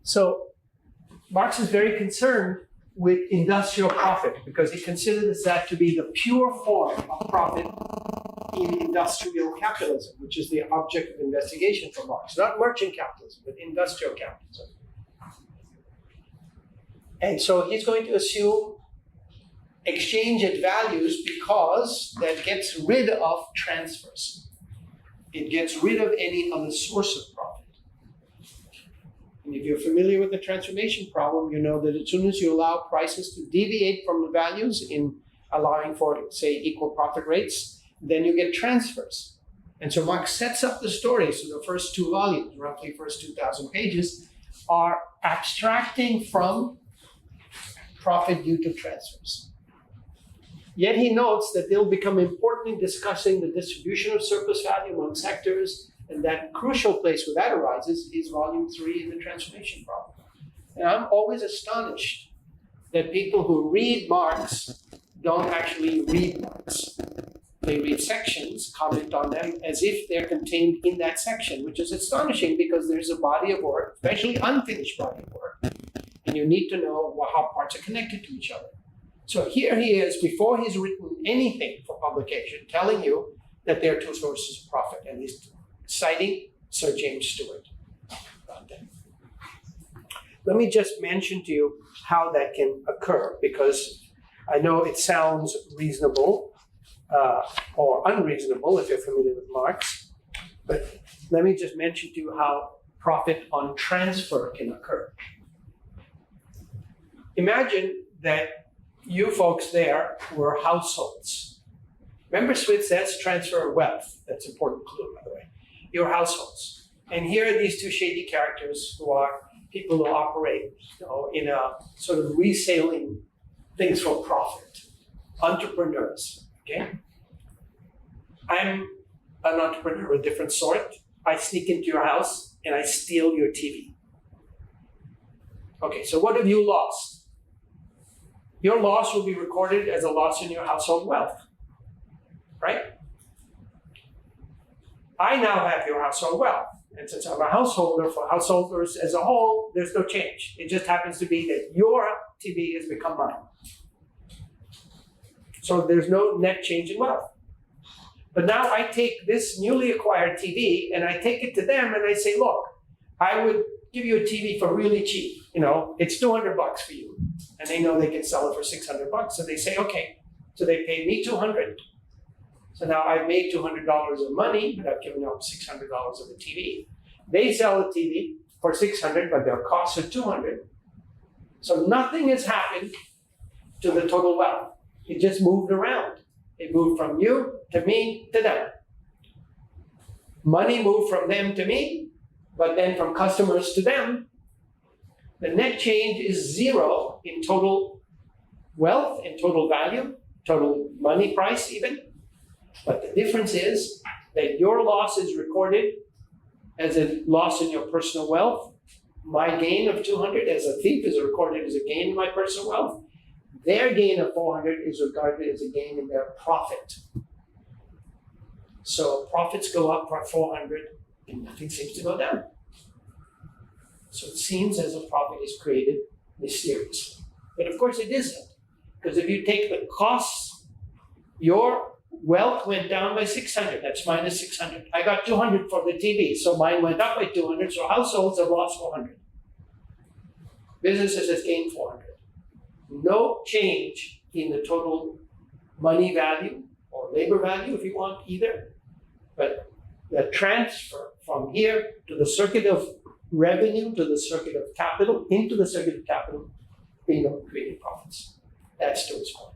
So Marx is very concerned with industrial profit because he considers that to be the pure form of profit in industrial capitalism, which is the object of investigation for Marx. Not merchant capitalism, but industrial capitalism. And so he's going to assume exchange at values because that gets rid of transfers. It gets rid of any other source of profit. And if you're familiar with the transformation problem, you know that as soon as you allow prices to deviate from the values in allowing for, say, equal profit rates, then you get transfers. And so Marx sets up the story. So the first two volumes, roughly first 2,000 pages, are abstracting from profit due to transfers. Yet he notes that they'll become important in discussing the distribution of surplus value among sectors, and that crucial place where that arises is volume 3 in the transformation problem. And I'm always astonished that people who read Marx don't actually read Marx. They read sections, comment on them as if they're contained in that section, which is astonishing because there's a body of work, especially unfinished body of work, and you need to know how parts are connected to each other. So here he is, before he's written anything for publication, telling you that there are two sources of profit, and he's citing Sir James Stewart about that. Let me just mention to you how that can occur, because I know it sounds reasonable or unreasonable if you're familiar with Marx, but let me just mention to you how profit on transfer can occur. Imagine that you folks there were households. Remember Switz says transfer of wealth. That's an important clue, by the way. Your households. And here are these two shady characters who are people who operate, in a sort of reselling things for profit. Entrepreneurs, okay? I'm an entrepreneur of a different sort. I sneak into your house and I steal your TV. Okay, so what have you lost? Your loss will be recorded as a loss in your household wealth, right? I now have your household wealth. And since I'm a householder, for householders as a whole, there's no change. It just happens to be that your TV has become mine. So there's no net change in wealth. But now I take this newly acquired TV and I take it to them and I say, look, I would give you a TV for really cheap. It's $200 for you. And they know they can sell it for $600. So they say, okay. So they pay me $200. So now I've made $200 of money, but I've given up $600 of the TV. They sell the TV for $600, but their costs are $200. So nothing has happened to the total wealth. It just moved around. It moved from you to me to them. Money moved from them to me, but then from customers to them. The net change is zero in total wealth and total value, total money price even. But the difference is that your loss is recorded as a loss in your personal wealth. My gain of 200 as a thief is recorded as a gain in my personal wealth. Their gain of 400 is regarded as a gain in their profit. So profits go up by 400 and nothing seems to go down. So it seems as if profit is created mysteriously. But of course it isn't. Because if you take the costs, your wealth went down by 600. That's minus 600. I got 200 for the TV, so mine went up by 200. So households have lost 400. Businesses have gained 400. No change in the total money value or labor value, if you want, either. But the transfer from here to the circuit of revenue, to the circuit of capital, into the circuit of capital, creating profits. That's Stewart's point.